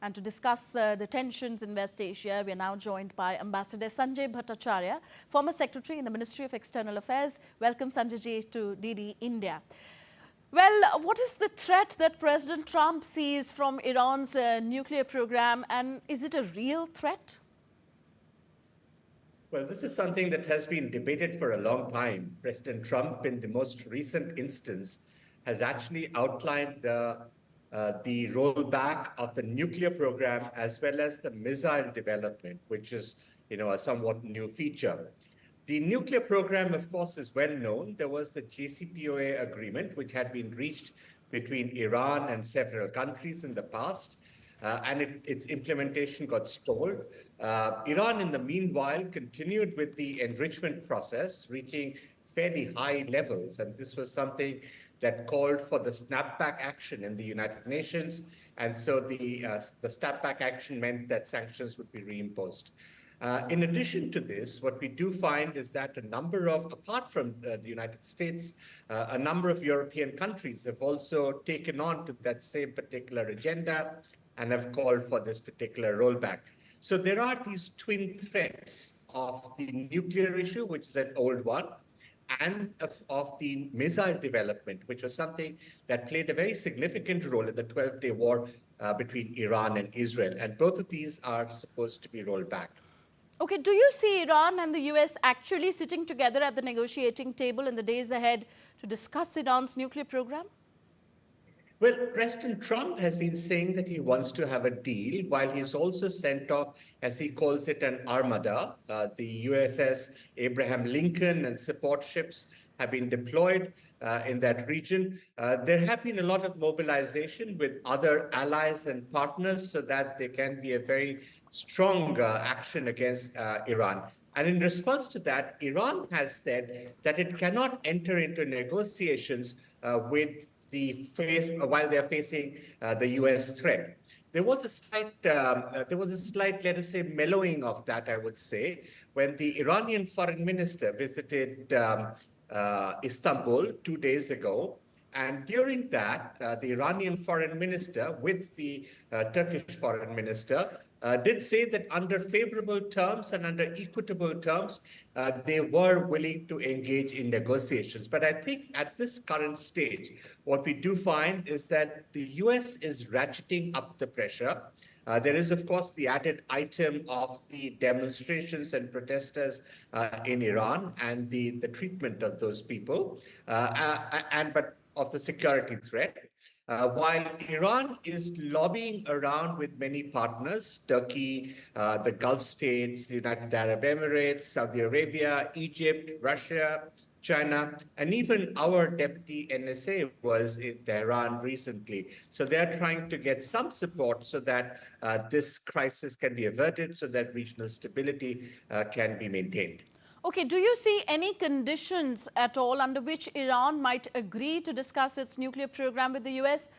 And to discuss the tensions in West Asia, we are now joined by Ambassador Sanjay Bhattacharya, former Secretary in the Ministry of External Affairs. Welcome, Sanjay ji, to DD India. Well, what is the threat that President Trump sees from Iran's nuclear program, and is it a real threat? Well, this is something that has been debated for a long time. President Trump, in the most recent instance, has actually outlined the rollback of the nuclear program as well as the missile development, which is, a somewhat new feature. The nuclear program, of course, is well known. There was the JCPOA agreement, which had been reached between Iran and several countries in the past, and its implementation got stalled. Iran, in the meanwhile, continued with the enrichment process, reaching fairly high levels, and this was something that called for the snapback action in the United Nations, and so the snapback action meant that sanctions would be reimposed. In addition to this, what we do find is that a number of, apart from the United States, a number of European countries have also taken on to that same particular agenda and have called for this particular rollback. So there are these twin threats of the nuclear issue, which is an old one, and of the missile development, which was something that played a very significant role in the 12-day war between Iran and Israel. And both of these are supposed to be rolled back. Okay, do you see Iran and the US actually sitting together at the negotiating table in the days ahead to discuss Iran's nuclear program? Well, President Trump has been saying that he wants to have a deal, while he's also sent off, as he calls it, an armada. The USS Abraham Lincoln and support ships have been deployed in that region. There have been a lot of mobilization with other allies and partners so that there can be a very strong action against Iran. And in response to that, Iran has said that it cannot enter into negotiations with while they're facing the U.S. threat. There was a slight, let us say, mellowing of that, I would say, when the Iranian foreign minister visited Istanbul 2 days ago. And during that, the Iranian foreign minister with the Turkish foreign minister did say that under favorable terms and under equitable terms, they were willing to engage in negotiations. But I think at this current stage, what we do find is that the US is ratcheting up the pressure. There is, of course, the added item of the demonstrations and protesters in Iran and the treatment of those people, but of the security threat. While Iran is lobbying around with many partners, Turkey, the Gulf states, United Arab Emirates, Saudi Arabia, Egypt, Russia, China, and even our deputy NSA was in Tehran recently. So they're trying to get some support so that this crisis can be averted, so that regional stability can be maintained. Okay, do you see any conditions at all under which Iran might agree to discuss its nuclear program with the US?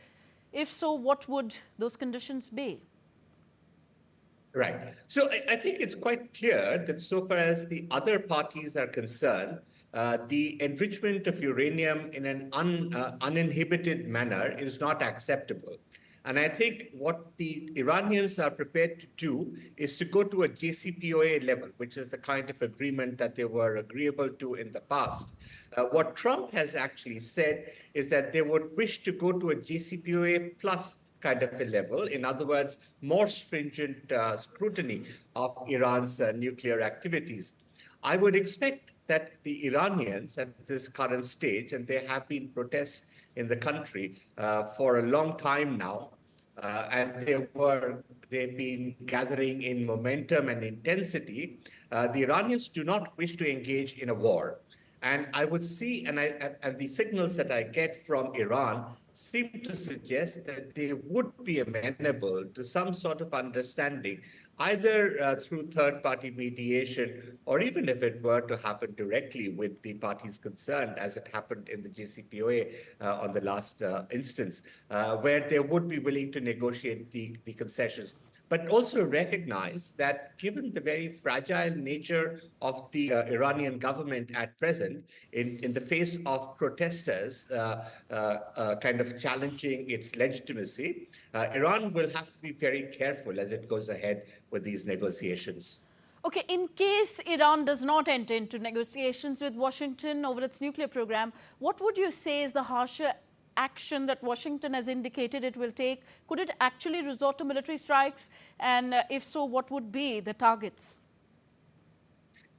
If so, what would those conditions be? Right. So I think it's quite clear that so far as the other parties are concerned, the enrichment of uranium in an uninhibited manner is not acceptable. And I think what the Iranians are prepared to do is to go to a JCPOA level, which is the kind of agreement that they were agreeable to in the past. What Trump has actually said is that they would wish to go to a JCPOA plus kind of a level. In other words, more stringent scrutiny of Iran's nuclear activities. I would expect that the Iranians at this current stage, and there have been protests in the country for a long time now, and they've been gathering in momentum and intensity. The Iranians do not wish to engage in a war. And I would see, and the signals that I get from Iran seem to suggest that they would be amenable to some sort of understanding, either through third-party mediation, or even if it were to happen directly with the parties concerned, as it happened in the JCPOA on the last instance, where they would be willing to negotiate the concessions. but also recognize that given the very fragile nature of the Iranian government at present, in the face of protesters kind of challenging its legitimacy, Iran will have to be very careful as it goes ahead with these negotiations. Okay, in case Iran does not enter into negotiations with Washington over its nuclear program, what would you say is the harsher action that Washington has indicated it will take? Could it actually resort to military strikes? And if so, what would be the targets?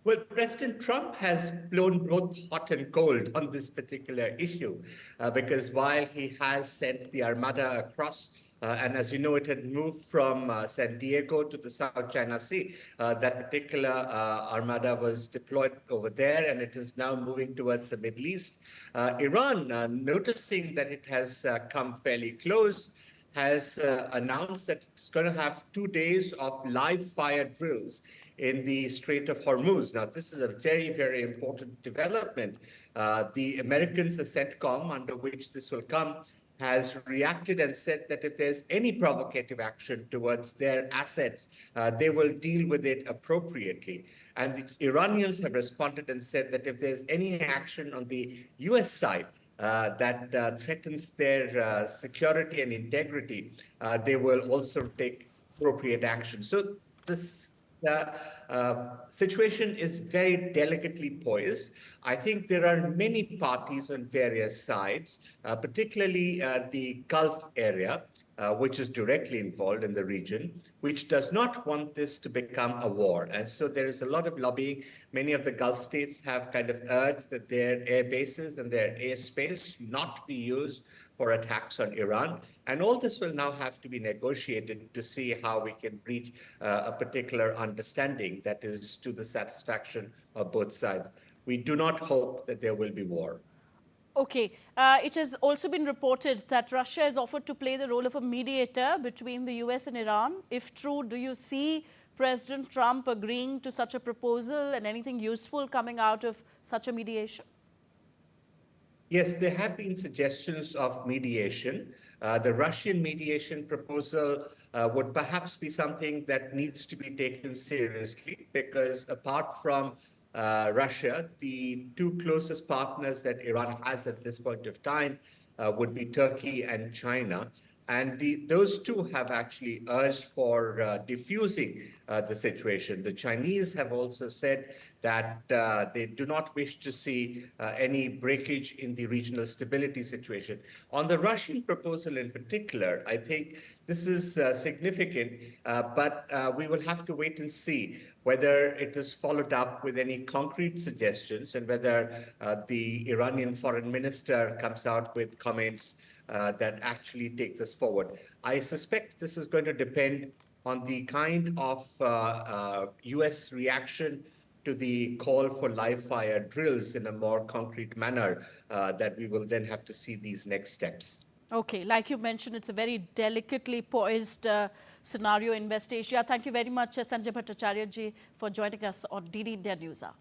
Well, President Trump has blown both hot and cold on this particular issue because while he has sent the Armada across, and as you know, it had moved from San Diego to the South China Sea. That particular Armada was deployed over there, and it is now moving towards the Middle East. Iran, noticing that it has come fairly close, has announced that it's going to have 2 days of live fire drills in the Strait of Hormuz. Now, this is a very, very important development. The Americans, the CENTCOM, under which this will come, has reacted and said that if there's any provocative action towards their assets, they will deal with it appropriately. And the Iranians have responded and said that if there's any action on the US side, that threatens their security and integrity, they will also take appropriate action. So this situation is very delicately poised. I think there are many parties on various sides, particularly the Gulf area, which is directly involved in the region, which does not want this to become a war. And so there is a lot of lobbying. Many of the Gulf states have kind of urged that their air bases and their airspace not be used for attacks on Iran. And all this will now have to be negotiated to see how we can reach a particular understanding that is to the satisfaction of both sides. We do not hope that there will be war. Okay. It has also been reported that Russia has offered to play the role of a mediator between the US and Iran. If true, do you see President Trump agreeing to such a proposal and anything useful coming out of such a mediation? Yes, there have been suggestions of mediation. The Russian mediation proposal would perhaps be something that needs to be taken seriously because apart from Russia, the two closest partners that Iran has at this point of time would be Turkey and China. And those two have actually urged for diffusing the situation. The Chinese have also said that they do not wish to see any breakage in the regional stability situation. On the Russian proposal in particular, I think this is significant, but we will have to wait and see whether it is followed up with any concrete suggestions and whether the Iranian foreign minister comes out with comments that actually take this forward. I suspect this is going to depend on the kind of US reaction to the call for live fire drills in a more concrete manner that we will then have to see these next steps. Okay, like you mentioned, it's a very delicately poised scenario in West Asia. Thank you very much, Sanjay Bhattacharya ji, for joining us on DD India News Hour.